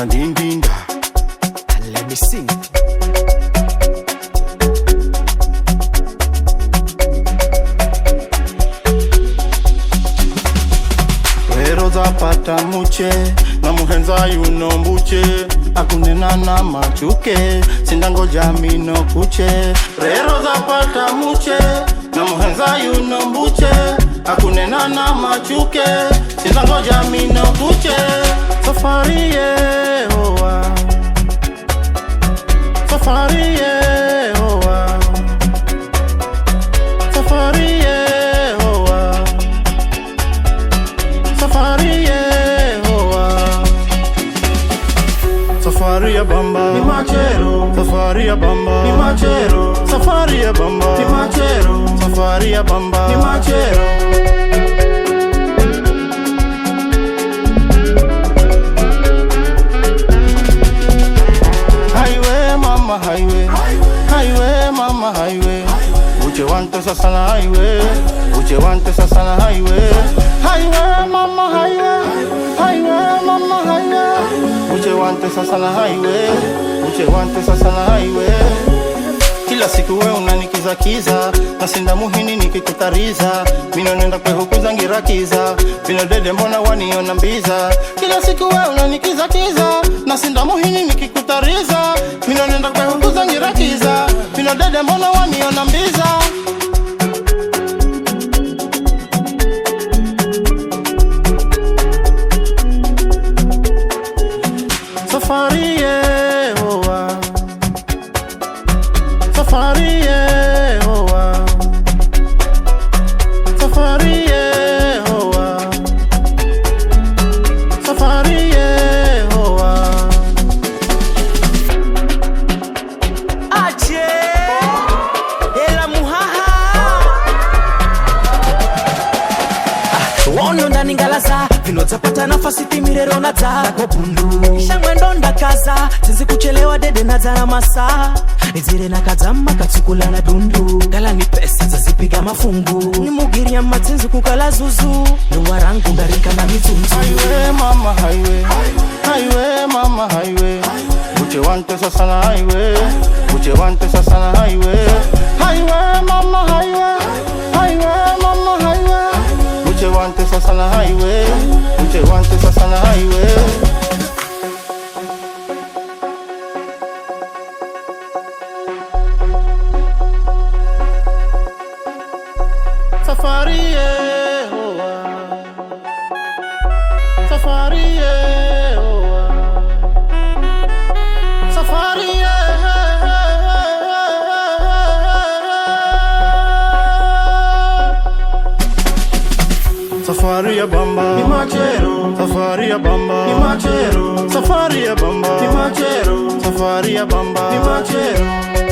Madindinda. Let me sing. Rero zapata muche na muhenza yuno mbuche, akunena na machuke sindangoja mino kuche. Rero zapata muche na muhenza yuno mbuche, akunena na machuke sindangoja mino kuche. Safari ye hoa, safari ye hoa, safari ye hoa, safari ye hoa. Safari ya bamba ni machero, safari ya bamba ni machero, safari ya bamba ni machero, safari ya bamba ni machero. Highway mama highway, highway mama highway, uche wante sasa na highway, uche wante sasa na highway. Highway mama highway, highway mama highway, uche wante sasa na highway, uche wante sasa na highway. Kila siku we unanikiza kiza, nasinda muhini nikikutariza, mino nenda kwe huku zangira kiza, vino dede mbona waniona mbiza. Kila siku we unanikiza kiza, nasinda muhini nikikutariza, mino nenda kwe huku zangira kiza, vino dede mbona waniona mbiza. Safari ye hoa, safari ye hoa, safari ye hoa, safari ye hoa. Ache ela muhaha wono ndani ngalaza vino zapata nafasi timirero na tako bundu shangwendo ndakaza sinzi kuchelewa dede na zara masa nizire na kazama katsukula na dundu kala ni pesa zazipiga mafungu ni mugiria matsinzi kukala zuzu ni warangu ngarika na mitunzu. Highway mama highway, highway mama highway, uche wante sasa na highway, uche wante sasa na highway. Highway mama highway, highway mama highway, uche wante sasa na highway, uche wante sasa na highway. Safari ye hoa, safari ye hoa, safari ye. Safari ya bamba ni machero, safari ya bamba ni machero, safari ya bamba ni machero, safari ya bamba ni machero.